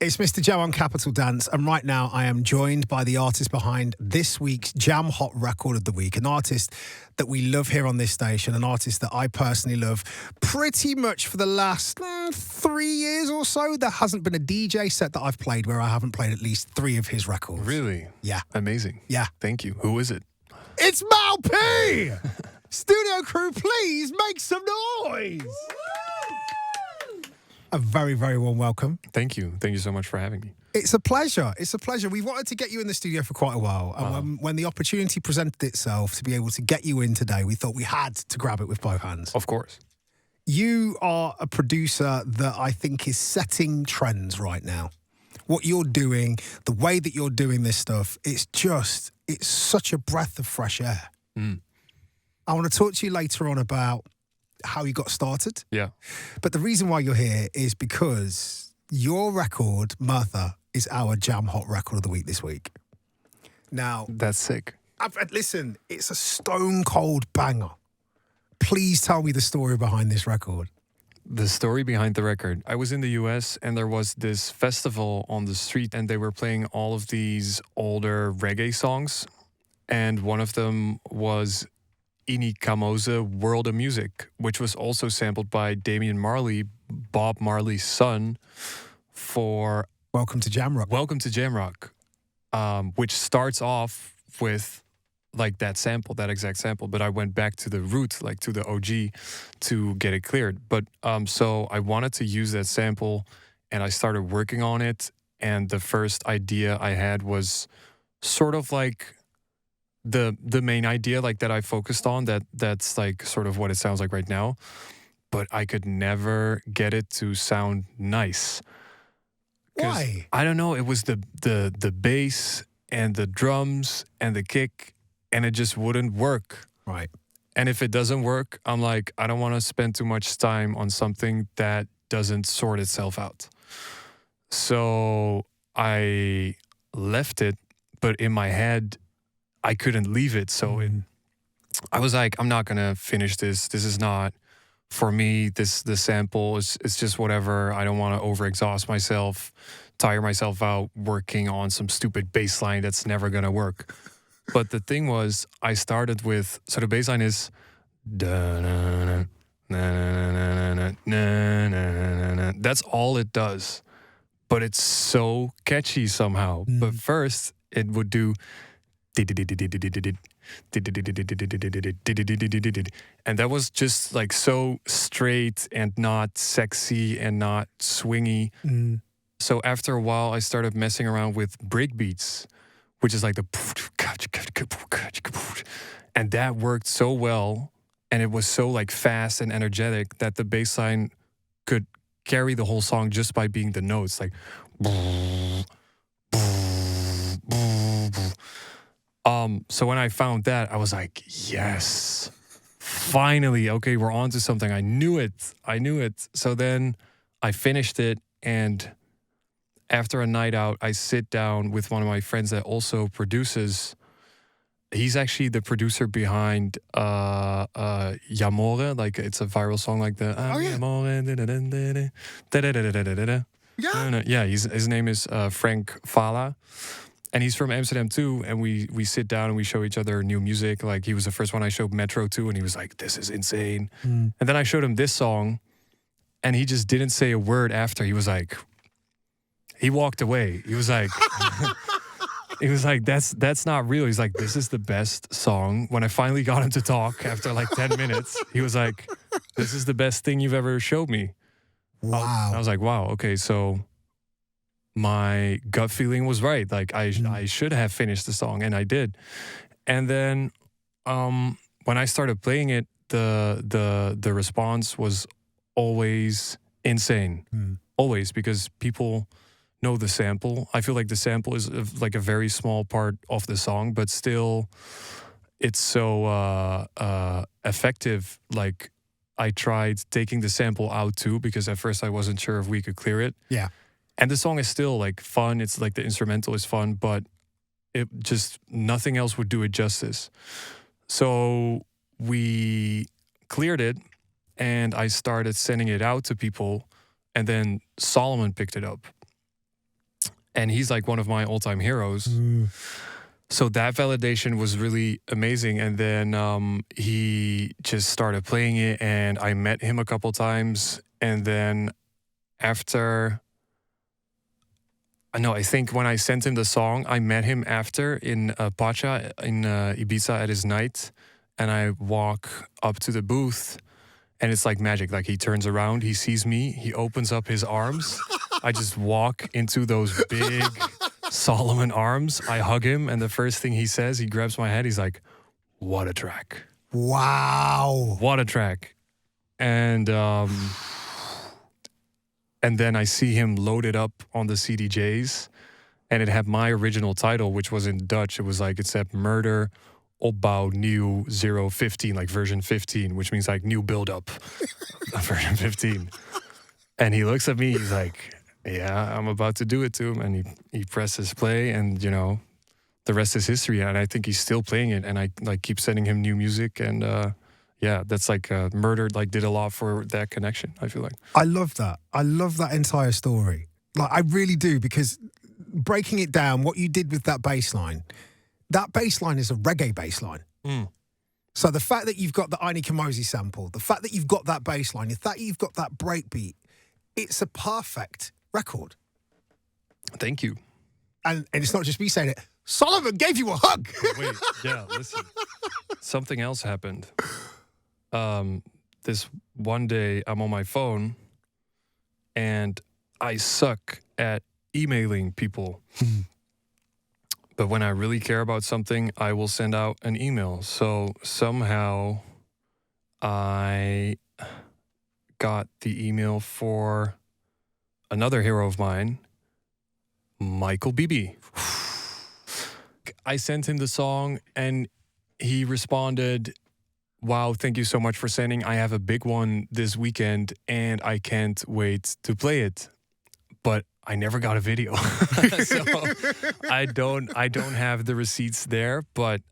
It's MistaJam on Capital Dance, and right now I am joined by the artist behind this week's Jam Hot Record of the Week, an artist that we love here on this station, an artist that I personally love pretty much for the last 3 years or so. There hasn't been a DJ set that I've played where I haven't played at least 3 of his records. Really? Yeah. Amazing. Yeah. Thank you. Who is it? It's Mal P! Studio crew, please make some noise! A very, very warm welcome. Thank you. Thank you so much for having me. It's a pleasure. It's a pleasure. We wanted to get you in the studio for quite a while. And when the opportunity presented itself to be able to get you in today, we thought we had to grab it with both hands. Of course. You are a producer that I think is setting trends right now. What you're doing, the way that you're doing this stuff, it's such a breath of fresh air. Mm. I want to talk to you later on about how you got started. Yeah. But the reason why you're here is because your record, Merther, is our Jam Hot Record of the Week this week. Now, That's sick. listen, it's a stone cold banger. Please tell me the story behind this record. The story behind the record. I was in the US and there was this festival on the street and they were playing all of these older reggae songs. And one of them was Ini Kamoze World of Music, which was also sampled by Damian Marley, Bob Marley's son, for Welcome to Jamrock. Welcome to Jamrock, which starts off with like that sample, that exact sample. But I went back to the root, like to the OG, to get it cleared. But so I wanted to use that sample and I started working on it. And the first idea I had was sort of like the main idea like that I focused on, that's like sort of what it sounds like right now, but I could never get it to sound nice. Why? I don't know, it was the bass and the drums and the kick and it just wouldn't work. Right. And if it doesn't work, I'm like, I don't want to spend too much time on something that doesn't sort itself out. So I left it, but in my head I couldn't leave it. So I was like, I'm not going to finish this. This is not for me. The sample is just whatever. I don't want to overexhaust myself, tire myself out working on some stupid bass line that's never going to work. But the thing was, I started with, so the bass line is, that's all it does. But it's so catchy somehow. But first, it would do, and that was just like so straight and not sexy and not swingy. So after a while I started messing around with breakbeats, which is like the, and that worked so well and it was so like fast and energetic that the bass line could carry the whole song just by being the notes, like so when I found that, I was like, yes, finally, okay, we're on to something. I knew it. So then I finished it, and after a night out, I sit down with one of my friends that also produces. He's actually the producer behind Yamore, like it's a viral song like the Yeah, his name is Frank Fala. And he's from Amsterdam too, and we sit down and we show each other new music. Like he was the first one I showed Metro to, and he was like, "This is insane." And then I showed him this song, and he just didn't say a word after. He was like, he walked away. He was like, "That's not real." He's like, "This is the best song." When I finally got him to talk after like 10 minutes, he was like, "This is the best thing you've ever showed me." Wow. I was like, "Wow, okay, so." My gut feeling was right. Like I should have finished the song, and I did. And then when I started playing it, the response was always insane, always, because people know the sample. I feel like the sample is like a very small part of the song, but still, it's so effective. Like I tried taking the sample out too, because at first I wasn't sure if we could clear it. Yeah. And the song is still like fun. It's like the instrumental is fun, but it just, nothing else would do it justice. So we cleared it and I started sending it out to people, and then Solomon picked it up. and he's like one of my all-time heroes. So that validation was really amazing. And then he just started playing it, and I met him a couple times. And then after, I think when I sent him the song, I met him after in Pacha in Ibiza at his night. And I walk up to the booth, and it's like magic. Like, he turns around, he sees me, he opens up his arms. I just walk into those big Solomon arms. I hug him, and the first thing he says, he grabs my head. He's like, "What a track! Wow, what a track!" And then I see him loaded up on the CDJs, and it had my original title, which was in Dutch. It said Merther opbouw nieuw 015, like version 15, which means like new build up version 15. And he looks at me, he's like, yeah, I'm about to do it to him. And he presses play, and the rest is history. And I think he's still playing it, and I like keep sending him new music. And that's like Merther like did a lot for that connection, I feel like. I love that. I love that entire story. Like, I really do, because breaking it down, what you did with that bass line is a reggae bass line. So the fact that you've got the Aini Kamosi sample, the fact that you've got that bass line, the fact that you've got that breakbeat, it's a perfect record. Thank you. And it's not just me saying it. Solomon gave you a hug. Wait, yeah, listen. Something else happened. This one day, I'm on my phone, and I suck at emailing people. But when I really care about something, I will send out an email. So somehow I got the email for another hero of mine, Michael Bibi. I sent him the song, and he responded, "Wow, thank you so much for sending. I have a big one this weekend, and I can't wait to play it." But I never got a video. So I don't have the receipts there, but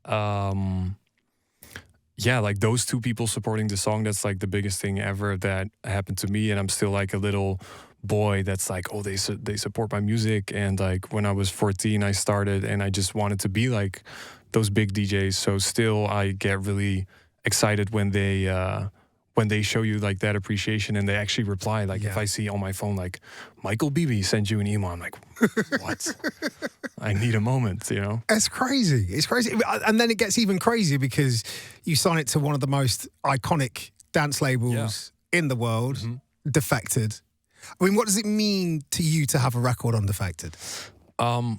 like those two people supporting the song, that's like the biggest thing ever that happened to me. And I'm still like a little boy that's like, oh, they support my music. And like when I was 14, I started, and I just wanted to be like those big DJs. So still I get really excited when they show you like that appreciation, and they actually reply. Like if I see on my phone like Michael Bibi sent you an email, I'm like, what? I need a moment, It's crazy. It's crazy. And then it gets even crazier because you sign it to one of the most iconic dance labels in the world, Defected. I mean, what does it mean to you to have a record on Defected? I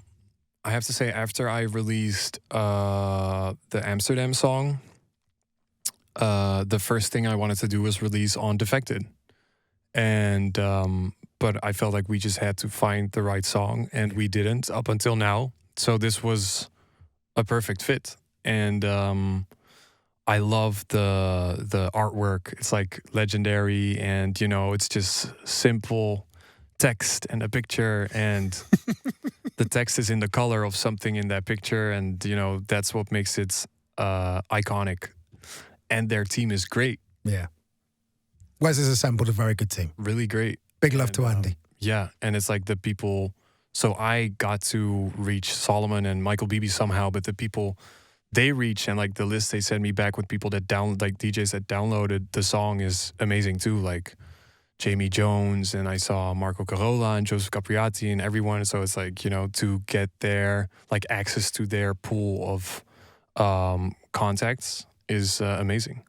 have to say, after I released the Amsterdam song, the first thing I wanted to do was release on Defected. And but I felt like we just had to find the right song, and we didn't up until now. So this was a perfect fit. And I love the artwork. It's like legendary, and it's just simple text and a picture, and the text is in the color of something in that picture, and that's what makes it iconic. And their team is great. Yeah. Wes has assembled a very good team. Really great. Big love to Andy. Yeah, and it's like the people. So I got to reach Solomon and Michael Bibi somehow, but the people they reach, and like the list they send me back with people that like DJs that downloaded the song is amazing too. Like Jamie Jones, and I saw Marco Carola and Joseph Capriati and everyone. So it's like, to get their like access to their pool of contacts is amazing.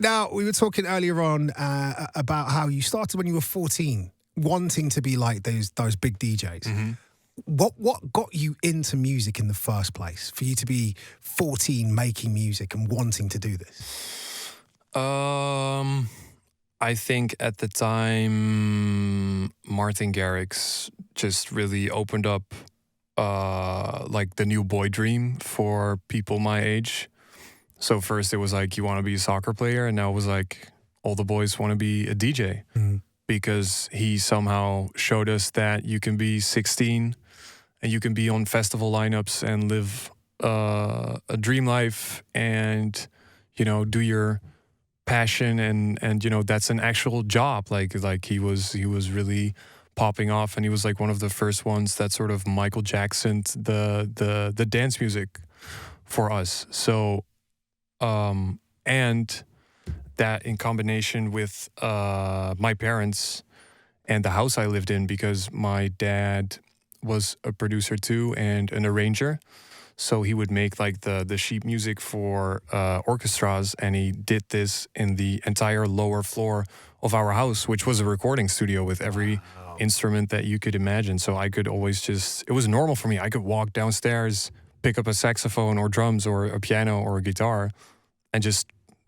Now, we were talking earlier on about how you started when you were 14, wanting to be like those big DJs. Mm-hmm. What got you into music in the first place? For you to be 14 making music and wanting to do this? I think at the time, Martin Garrix just really opened up like the new boy dream for people my age. So first it was like, you want to be a soccer player, and now it was like, all the boys want to be a DJ. Mm-hmm. Because he somehow showed us that you can be 16 and you can be on festival lineups and live a dream life, and do your passion, and that's an actual job. Like he was really popping off, and he was like one of the first ones that sort of Michael Jacksoned the dance music for us. So and that in combination with my parents and the house I lived in, because my dad was a producer too and an arranger. So he would make like the sheet music for orchestras, and he did this in the entire lower floor of our house, which was a recording studio with every instrument that you could imagine. So I could always it was normal for me. I could walk downstairs, pick up a saxophone or drums or a piano or a guitar and just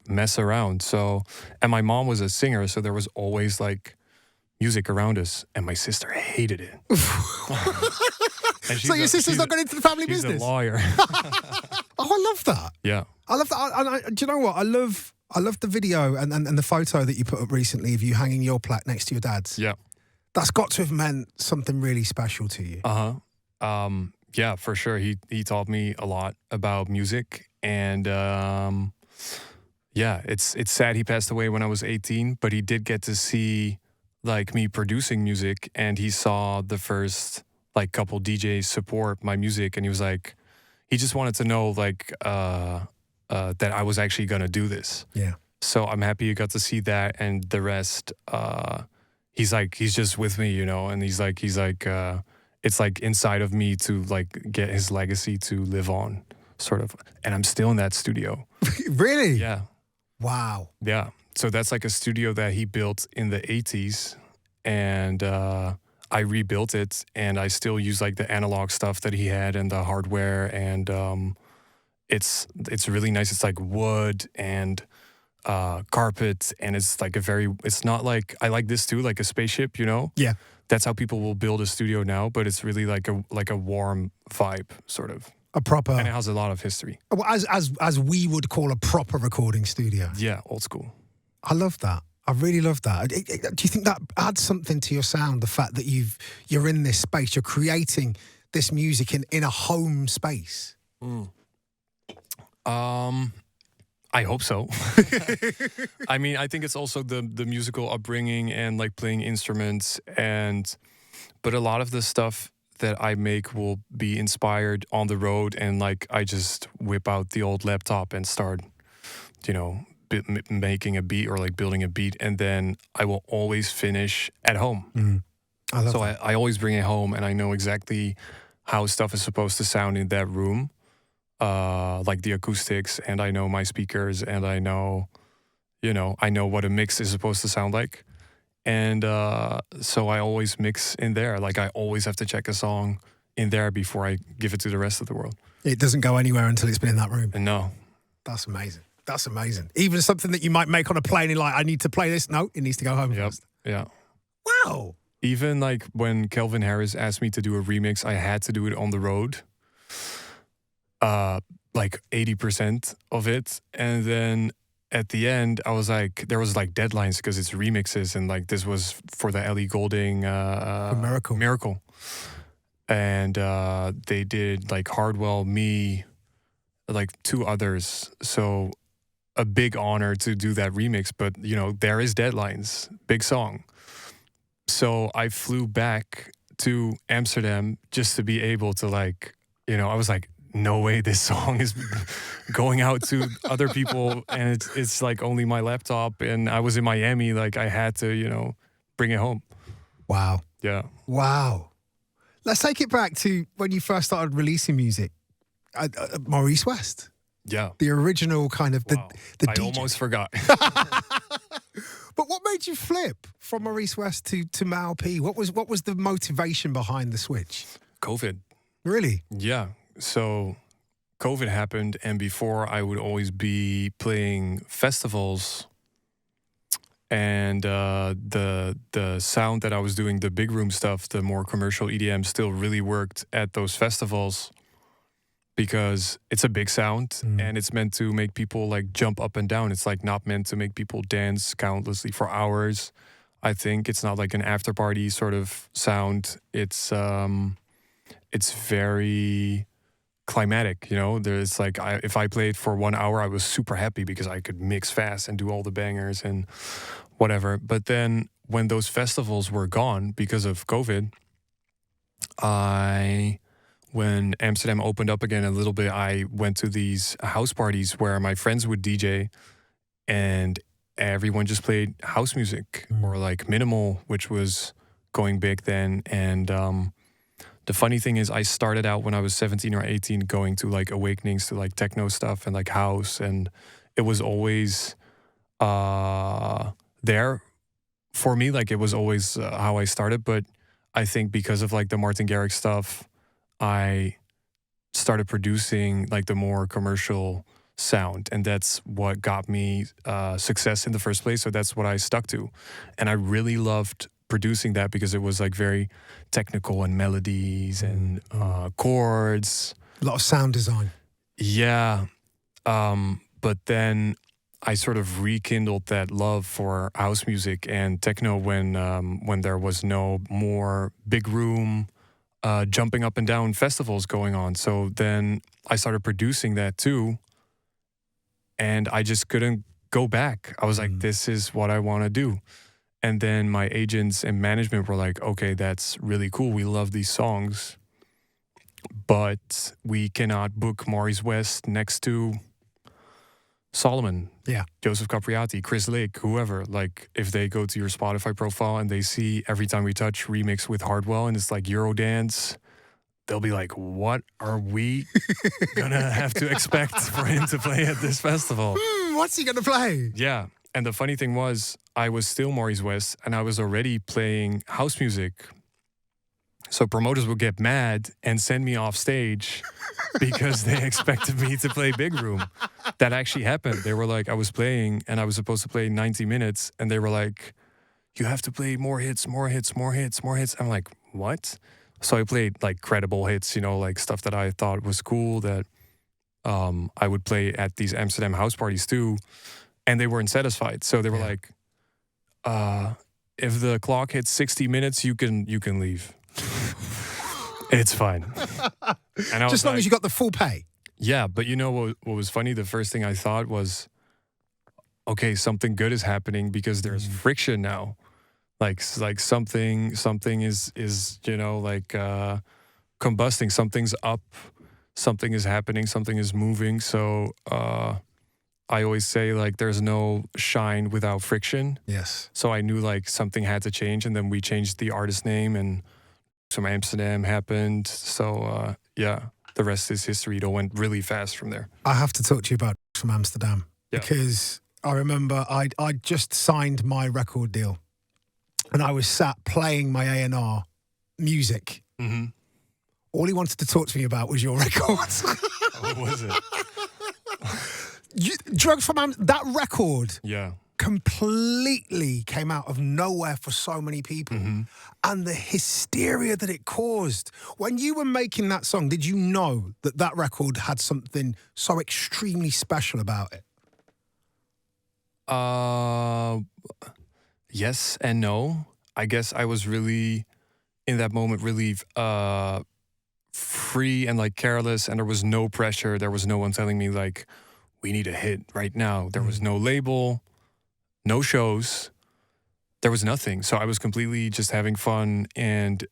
mess around. So, and my mom was a singer, so there was always like music around us, and my sister hated it. So your sister's not going into the family she's business? She's a lawyer. Oh, I love that. Yeah. I love that. Do you know what? I love the video and the photo that you put up recently of you hanging your plaque next to your dad's. Yeah. That's got to have meant something really special to you. Yeah, for sure. He taught me a lot about music, and yeah, it's sad he passed away when I was 18, but he did get to see like me producing music, and he saw the first like couple DJs support my music, and he was like, he just wanted to know like that I was actually gonna do this. Yeah. So I'm happy you got to see that, and the rest. He's just with me, you know, and he's like it's like inside of me to like get his legacy to live on, sort of. And I'm still in that studio. Really? Yeah. Wow. Yeah. So that's like a studio that he built in the 80s, and I rebuilt it, and I still use like the analog stuff that he had and the hardware, and it's really nice. It's like wood and carpet, and it's like it's not like, I like this too, like a spaceship, you know? Yeah. That's how people will build a studio now, but it's really like a warm vibe, sort of. A proper, and it has a lot of history. As we would call a proper recording studio. Yeah, old school. I love that. I really love that. Do you think that adds something to your sound? The fact that you're in this space, you're creating this music in a home space. I hope so. I mean, I think it's also the musical upbringing and like playing instruments, but a lot of the stuff that I make will be inspired on the road, and like I just whip out the old laptop and start, you know, making a beat or like building a beat, and then I will always finish at home. I love that. I always bring it home, and I know exactly how stuff is supposed to sound in that room. Like the acoustics, and I know my speakers, and I know what a mix is supposed to sound like. And so I always mix in there. Like I always have to check a song in there before I give it to the rest of the world. It doesn't go anywhere until it's been in that room. And no. That's amazing. That's amazing. Even something that you might make on a plane, and like, I need to play this. No, it needs to go home first. Yeah. Wow. Even like when Calvin Harris asked me to do a remix, I had to do it on the road. Like 80% of it, and then at the end I was like, there was like deadlines because it's remixes, and like this was for the Ellie Goulding Miracle, and they did like Hardwell, me, like two others, so a big honor to do that remix, but you know, there is deadlines, big song. So I flew back to Amsterdam just to be able to like, you know, I was like, no way this song is going out to other people, and it's like only my laptop, and I was in Miami, like I had to, you know, bring it home. Wow. Yeah. Wow. Let's take it back to when you first started releasing music. Maurice West. Yeah. The original kind of the I DJ. almost forgot. But what made you flip from Maurice West to Mal P? What was the motivation behind the switch? COVID. Really? Yeah. So COVID happened, and before I would always be playing festivals, and the sound that I was doing, the big room stuff, the more commercial EDM, still really worked at those festivals because it's a big sound and it's meant to make people like jump up and down. It's like not meant to make people dance countlessly for hours. I think it's not like an after party sort of sound. It's very climatic, you know. There's like, if I played for 1 hour, I was super happy because I could mix fast and do all the bangers and whatever. But then when those festivals were gone because of COVID, when Amsterdam opened up again a little bit, I went to these house parties where my friends would DJ and everyone just played house music or like minimal, which was going big then. And the funny thing is I started out when I was 17 or 18 going to like awakenings to like techno stuff and like house, and it was always there for me. Like it was always how I started, but I think because of like the Martin Garrix stuff, I started producing like the more commercial sound, and that's what got me success in the first place. So that's what I stuck to, and I really loved producing that because it was like very technical and melodies and chords. A lot of sound design. Yeah, but then I sort of rekindled that love for house music and techno when there was no more big room jumping up and down festivals going on. So then I started producing that too, and I just couldn't go back. I was like, this is what I want to do. And then my agents and management were like, okay, that's really cool. We love these songs, but we cannot book Maurice West next to Solomon, Joseph Capriati, Chris Lake, whoever. Like, if they go to your Spotify profile and they see Every Time We Touch remix with Hardwell and it's like Eurodance, they'll be like, what are we gonna have to expect for him to play at this festival? What's he gonna play? Yeah. And the funny thing was, I was still Maurice West and I was already playing house music. So promoters would get mad and send me off stage because they expected me to play big room. That actually happened. They were like, I was playing and I was supposed to play 90 minutes. And they were like, you have to play more hits, more hits, more hits, more hits. I'm like, what? So I played like credible hits, you know, like stuff that I thought was cool that I would play at these Amsterdam house parties too. And they weren't satisfied. So they were like, if the clock hits 60 minutes, you can leave. It's fine. And I just as long as you got the full pay. Yeah, but you know what was funny? The first thing I thought was, okay, something good is happening because there's friction now. Like something is you know, like combusting. Something's up. Something is happening. Something is moving. So I always say like there's no shine without friction. Yes. So I knew like something had to change, and then we changed the artist name, and some Amsterdam happened. So yeah, the rest is history. It all went really fast from there. I have to talk to you about from Amsterdam because I remember I just signed my record deal, and I was sat playing my A&R music. Mm-hmm. All he wanted to talk to me about was your records. What was it? Drugs from that record. Yeah. Completely came out of nowhere for so many people, and the hysteria that it caused. When you were making that song, did you know that that record had something so extremely special about it? Yes and no. I guess I was really, in that moment, really free and like careless, and there was no pressure. There was no one telling me like, we need a hit right now. There was no label, no shows. There was nothing. So I was completely just having fun and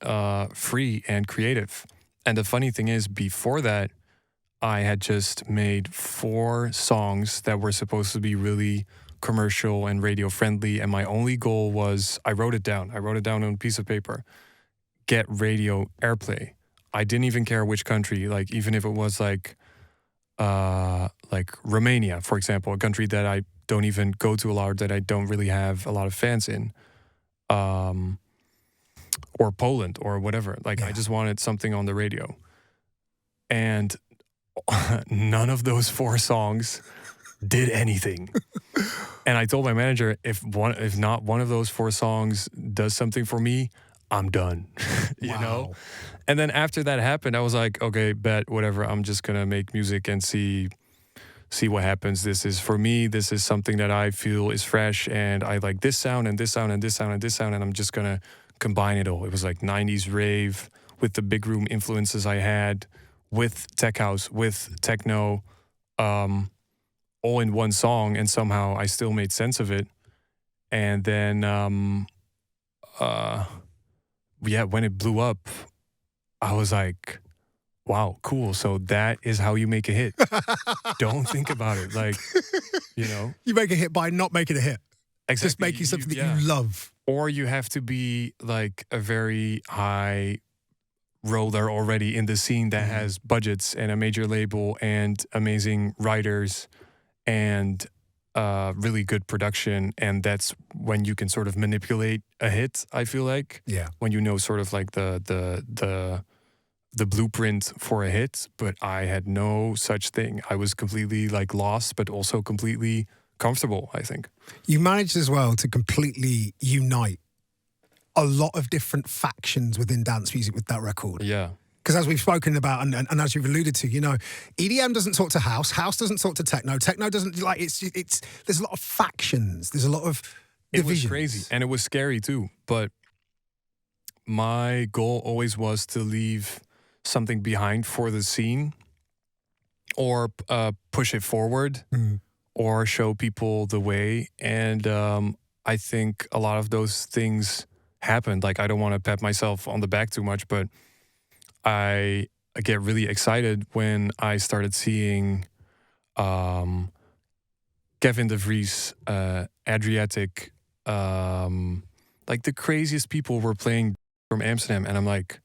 free and creative. And the funny thing is, before that, I had just made 4 songs that were supposed to be really commercial and radio friendly. And my only goal was, I wrote it down on a piece of paper, get radio airplay. I didn't even care which country, like even if it was like Romania, for example, a country that I don't even go to a lot, that I don't really have a lot of fans in, or Poland or whatever. Like I just wanted something on the radio. And none of those 4 songs did anything. And I told my manager, if not one of those 4 songs does something for me, I'm done. You know? And then after that happened, I was like, okay, bet, whatever. I'm just gonna make music and see what happens. This is for me, this is something that I feel is fresh, and I like this sound and this sound and this sound and this sound, and I'm just gonna combine it all. It was like 90s rave with the big room influences I had, with tech house, with techno, all in one song, and somehow I still made sense of it. And then when it blew up, I was like, wow, cool. So that is how you make a hit. Don't think about it. Like, you know. You make a hit by not making a hit. Exactly. Just making something that you love. Or you have to be like a very high roller already in the scene that has budgets and a major label and amazing writers and really good production. And that's when you can sort of manipulate a hit, I feel like. Yeah. When you know sort of like the blueprint for a hit. But I had no such thing. I was completely like lost, but also completely comfortable, I think. You managed as well to completely unite a lot of different factions within dance music with that record. Yeah. Because as we've spoken about and as you've alluded to, you know, EDM doesn't talk to house, house doesn't talk to techno doesn't, like, it's there's a lot of factions, there's a lot of divisions. It was crazy and it was scary too, but my goal always was to leave something behind for the scene or push it forward or show people the way. And I think a lot of those things happened. Like, I don't want to pat myself on the back too much, but I get really excited when I started seeing Kevin de Vries, Adriatic, like the craziest people were playing from Amsterdam. And I'm like,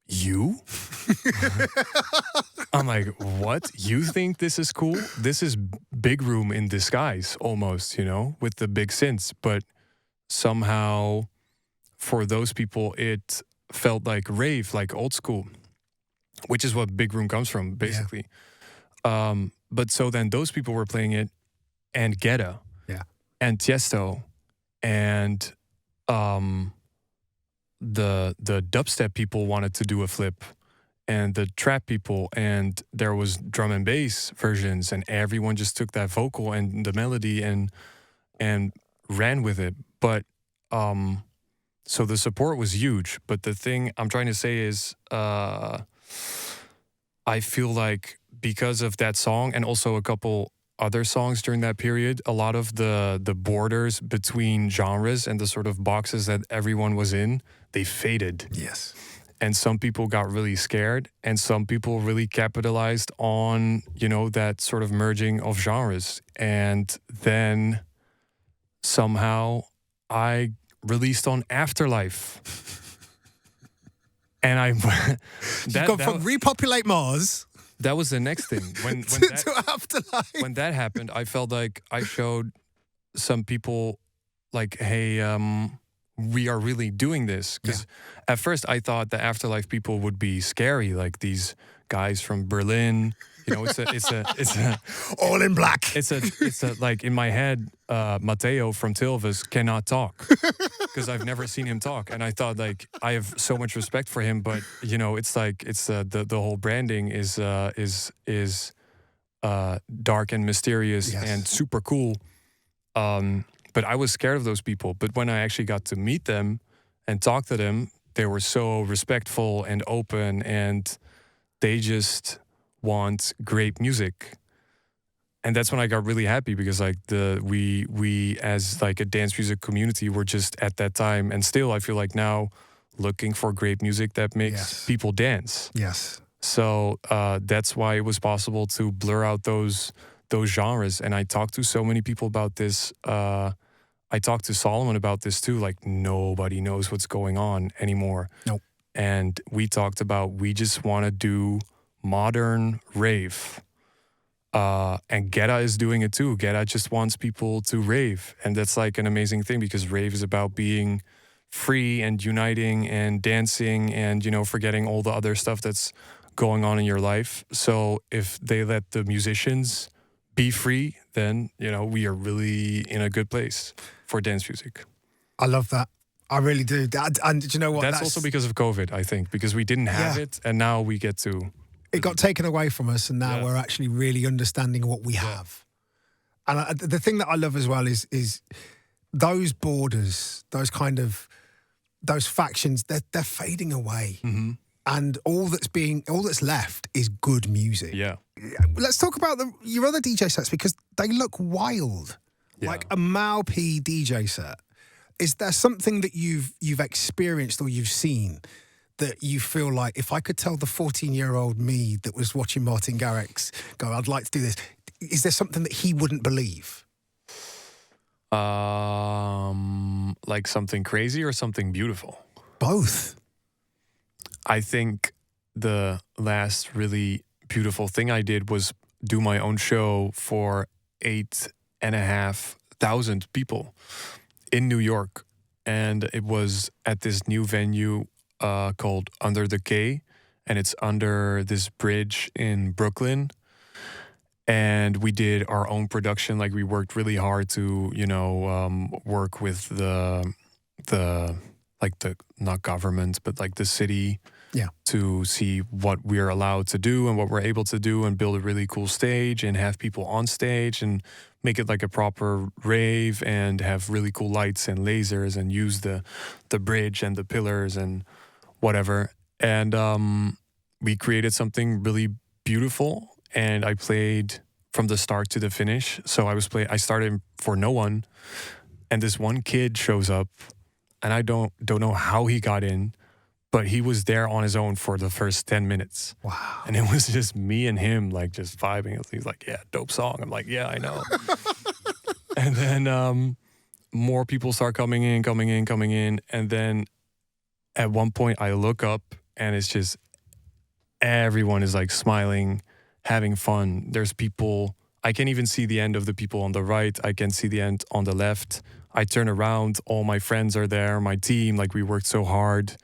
you? I'm like, what? You think this is cool? This is big room in disguise almost, you know, with the big synths. But somehow for those people, it felt like rave, like old school, which is what big room comes from, basically. Yeah. But so then those people were playing it, and Guetta, and Tiesto, and the dubstep people wanted to do a flip, and the trap people, and there was drum and bass versions, and everyone just took that vocal and the melody and ran with it. But so the support was huge. But the thing I'm trying to say is, I feel like because of that song and also a couple other songs during that period, a lot of the borders between genres and the sort of boxes that everyone was in, they faded. Yes. And some people got really scared, and some people really capitalized on, you know, that sort of merging of genres. And then somehow I released on Afterlife. And I You've gone from Repopulate Mars. That was the next thing. When to Afterlife. When that happened, I felt like I showed some people like, hey, we are really doing this. Because at first I thought the Afterlife people would be scary, like these guys from Berlin. You know, it's a all in black. It's a like in my head, Matteo from Tilvis cannot talk because I've never seen him talk, and I thought like I have so much respect for him, but you know, it's like it's the whole branding is dark and mysterious and super cool. But I was scared of those people. But when I actually got to meet them and talk to them, they were so respectful and open, and they just want great music. And that's when I got really happy, because like we as like a dance music community were just at that time, and still I feel like now, looking for great music that makes people dance. Yes. So that's why it was possible to blur out those genres. And I talked to so many people about this. I talked to Solomon about this too. Like, nobody knows what's going on anymore. Nope. And we talked about, we just want to do modern rave. And Guetta is doing it too. Guetta just wants people to rave. And that's like an amazing thing, because rave is about being free and uniting and dancing and, you know, forgetting all the other stuff that's going on in your life. So if they let the musicians be free, then, you know, we are really in a good place for dance music. I love that. I really do. And do you know what? That's also because of COVID, I think, because we didn't have it, and now we get to... It got taken away from us, and now we're actually really understanding what we have. And the thing that I love as well is those borders, those factions, they're fading away. Mm-hmm. And all that's left is good music. Yeah. Let's talk about your other DJ sets, because they look wild. Yeah. Like a Mal P DJ set. Is there something that you've experienced or you've seen that you feel like, if I could tell the 14-year-old me that was watching Martin Garrix go, I'd like to do this, is there something that he wouldn't believe? Like something crazy or something beautiful? Both. I think the last really beautiful thing I did was do my own show for 8,500 people in New York. And it was at this new venue called Under the K. And it's under this bridge in Brooklyn. And we did our own production. Like, we worked really hard to, work with the not government, but like the city, to see what we're allowed to do and what we're able to do, and build a really cool stage and have people on stage and make it like a proper rave and have really cool lights and lasers and use the bridge and the pillars and whatever. And we created something really beautiful. And I played from the start to the finish. So I started for no one, and this one kid shows up, and I don't know how he got in, but he was there on his own for the first 10 minutes. Wow. And it was just me and him, like, just vibing. He's like, yeah, dope song. I'm like, yeah, I know. And then more people start coming in. And then at one point I look up, and it's just everyone is like smiling, having fun. There's people, I can even see the end of the people on the right. I can see the end on the left. I turn around, all my friends are there, my team, like, we worked so hard.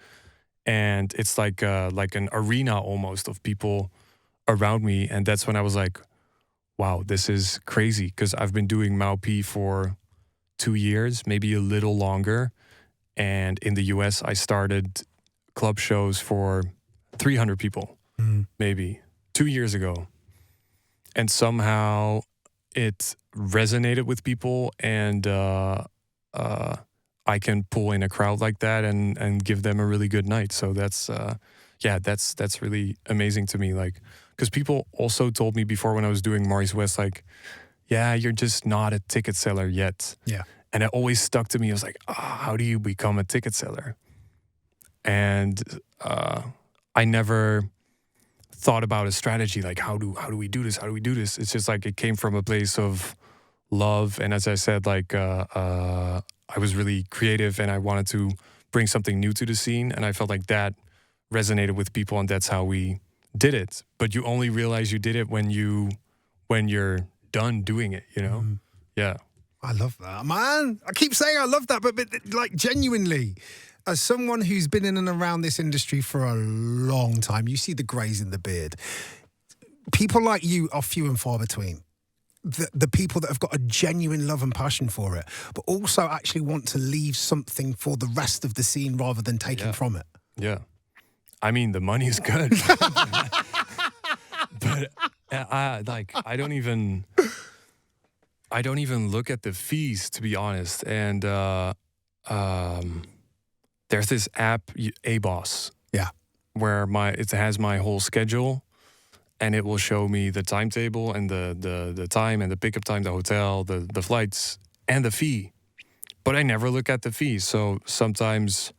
And it's like an arena almost of people around me. And that's when I was like, wow, this is crazy. Because I've been doing Maupi for 2 years, maybe a little longer. And in the US, I started club shows for 300 people, maybe 2 years ago. And somehow it resonated with people, and I can pull in a crowd like that and give them a really good night. So that's really amazing to me. Like, because people also told me before, when I was doing Maurice West, like, yeah, you're just not a ticket seller yet. Yeah. And it always stuck to me. I was like, how do you become a ticket seller? And I never thought about a strategy, like, how do we do this? How do we do this? It's just like, it came from a place of love. And as I said, like, I was really creative, and I wanted to bring something new to the scene. And I felt like that resonated with people, and that's how we did it. But you only realize you did it when you're done doing it, you know? Yeah. I love that, man. I keep saying I love that, but like, genuinely, as someone who's been in and around this industry for a long time, you see the greys in the beard. People like you are few and far between. The people that have got a genuine love and passion for it, but also actually want to leave something for the rest of the scene rather than taking from it. Yeah. I mean, the money is good. But I don't even look at the fees, to be honest. And there's this app, A-Boss. Yeah. Where it has my whole schedule, and it will show me the timetable and the time and the pickup time, the hotel, the flights, and the fee. But I never look at the fee. So sometimes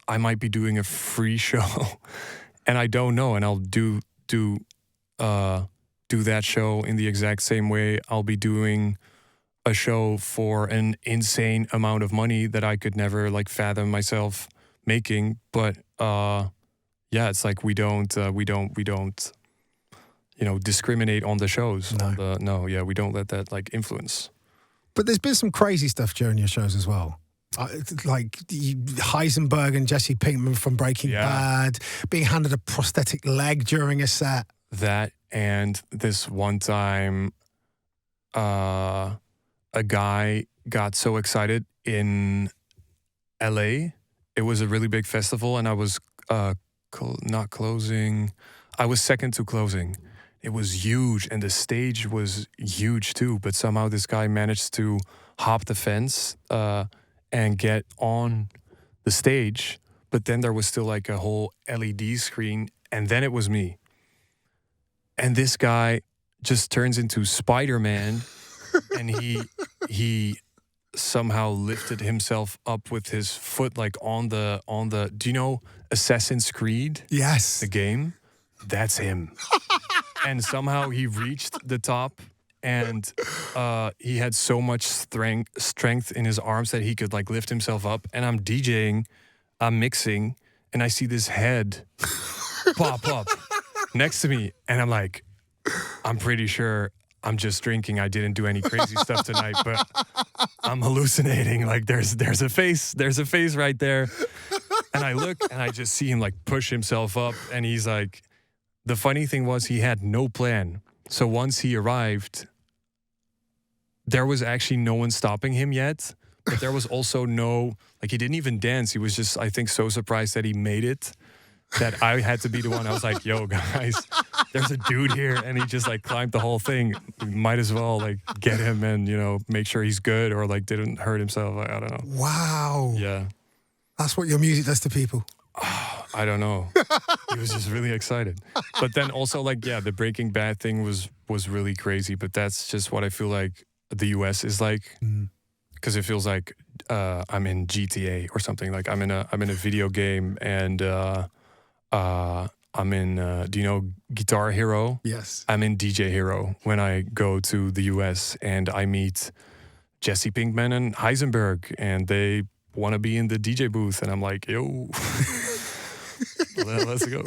I might be doing a free show and I don't know, and I'll do that show in the exact same way. I'll be doing a show for an insane amount of money that I could never, like, fathom myself making. But it's like, we don't discriminate on the shows. No. We don't let that, like, influence. But there's been some crazy stuff during your shows as well. Like Heisenberg and Jesse Pinkman from Breaking Bad, being handed a prosthetic leg during a set. That, and this one time, a guy got so excited in LA. It was a really big festival, and I was not closing. I was second to closing. It was huge, and the stage was huge too. But somehow this guy managed to hop the fence and get on the stage. But then there was still like a whole LED screen, and then it was me. And this guy just turns into Spider-Man, and he somehow lifted himself up with his foot like on the do you know Assassin's Creed? Yes. The game? That's him. And somehow he reached the top, and he had so much strength in his arms that he could like lift himself up. And I'm DJing, I'm mixing, and I see this head pop up next to me, and I'm like, I'm pretty sure I'm just drinking. I didn't do any crazy stuff tonight, but I'm hallucinating. Like there's a face right there. And I look and I just see him like push himself up, and he's like, the funny thing was he had no plan. So once he arrived, there was actually no one stopping him yet, but there was also no, like he didn't even dance. He was just, I think, so surprised that he made it that I had to be the one. I was like, yo, guys, there's a dude here, and he just like climbed the whole thing. Might as well like get him and, you know, make sure he's good or like didn't hurt himself. I don't know. Wow. Yeah. That's what your music does to people. I don't know. He was just really excited. But then also like, yeah, the Breaking Bad thing was really crazy, but that's just what I feel like the US is like. Because it feels like I'm in GTA or something. Like I'm in a video game, and I'm in do you know Guitar Hero? Yes. I'm in DJ Hero when I go to the US and I meet Jesse Pinkman and Heisenberg, and they want to be in the DJ booth, and I'm like, yo, let's go.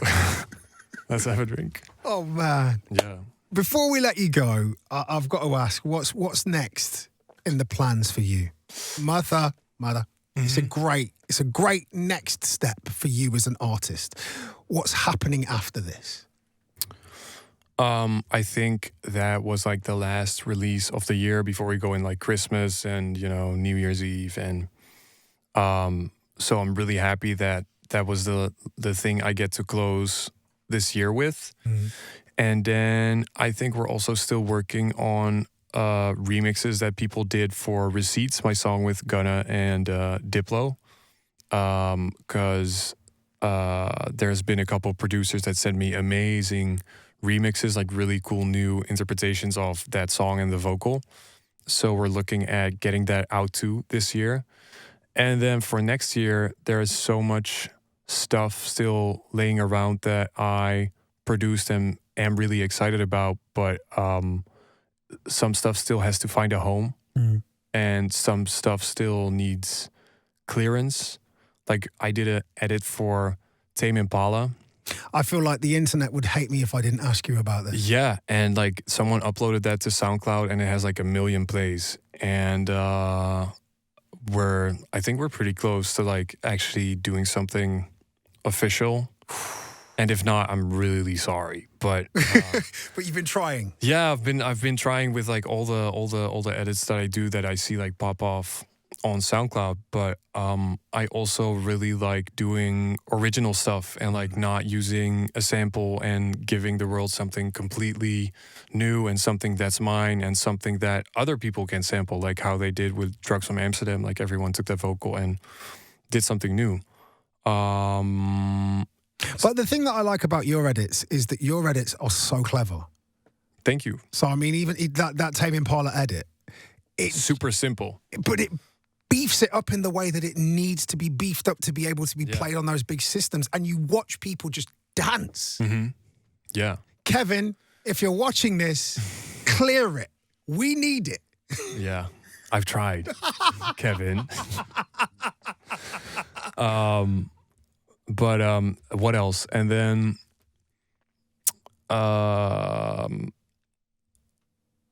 Let's have a drink. Oh man. Yeah. Before we let you go, I've got to ask, what's next in the plans for you? Merther. It's a great next step for you as an artist. What's happening after this? I think that was like the last release of the year before we go in like Christmas and, you know, New Year's Eve. And so I'm really happy that that was the thing I get to close this year with. And then I think we're also still working on remixes that people did for Receipts, my song with Gunna and Diplo. Because there's been a couple producers that sent me amazing remixes, like really cool new interpretations of that song and the vocal. So we're looking at getting that out too this year. And then for next year, there is so much stuff still laying around that I produced and am really excited about, but some stuff still has to find a home, and some stuff still needs clearance. Like I did an edit for Tame Impala. I feel like the internet would hate me if I didn't ask you about this. Yeah, and like someone uploaded that to SoundCloud, and it has like 1 million plays. And I think we're pretty close to like actually doing something official. And if not, I'm really sorry. But but you've been trying. Yeah, I've been trying with like all the edits that I do that I see like pop off on SoundCloud. But I also really like doing original stuff and like not using a sample and giving the world something completely new and something that's mine and something that other people can sample, like how they did with Drugs from Amsterdam. Like everyone took that vocal and did something new. But the thing that I like about your edits is that your edits are so clever. Thank you. So I mean, even that Tame Impala edit, it's super simple, but it beefs it up in the way that it needs to be beefed up to be able to be played on those big systems, and you watch people just dance. Yeah. Kevin, if you're watching this, clear it. We need it. Yeah, I've tried, Kevin. But what else? And then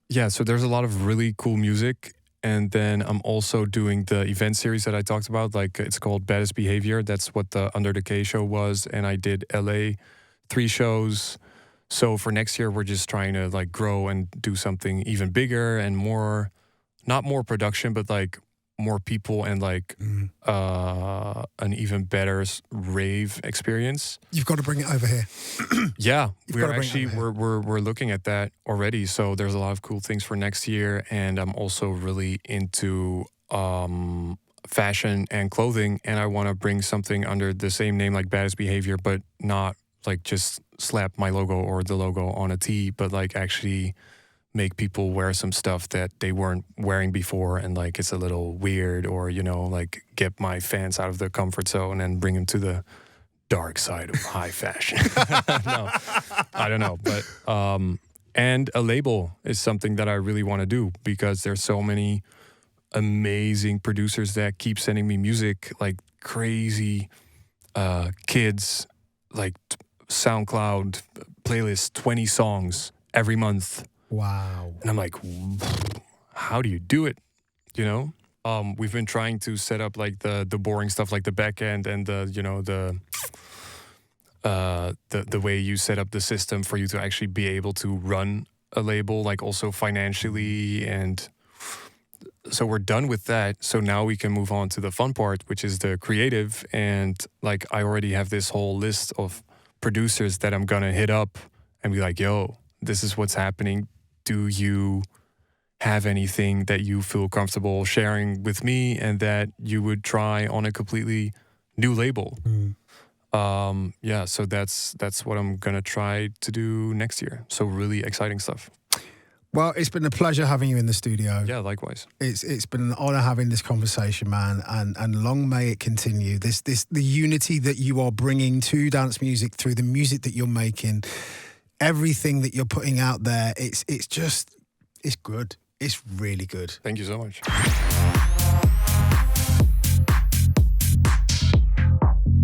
yeah, so there's a lot of really cool music. And then I'm also doing the event series that I talked about. Like it's called Baddest Behavior. That's what the Under the K show was. And I did LA 3 shows. So for next year, we're just trying to like grow and do something even bigger and more, not more production, but like more people and like an even better rave experience. You've got to bring it over here. Yeah, we're looking at that already. So there's a lot of cool things for next year, and I'm also really into fashion and clothing, and I want to bring something under the same name like Baddest Behavior, but not like just slap my logo or the logo on a tee, but like actually make people wear some stuff that they weren't wearing before, and like it's a little weird, or like get my fans out of their comfort zone and bring them to the dark side of high fashion. No, I don't know, but and a label is something that I really want to do, because there's so many amazing producers that keep sending me music, like crazy kids, like SoundCloud playlist, 20 songs every month. Wow. And I'm like, how do you do it? We've been trying to set up like the boring stuff, like the back end and the way you set up the system for you to actually be able to run a label, like also financially. And so we're done with that. So now we can move on to the fun part, which is the creative. And like, I already have this whole list of producers that I'm gonna hit up and be like, yo, this is what's happening. Do you have anything that you feel comfortable sharing with me and that you would try on a completely new label? So that's what I'm gonna try to do next year. So really exciting stuff. Well, it's been a pleasure having you in the studio. Yeah, likewise. It's been an honor having this conversation, man, and long may it continue. The unity that you are bringing to dance music through the music that you're making, everything that you're putting out there, it's good. It's really good. Thank you so much.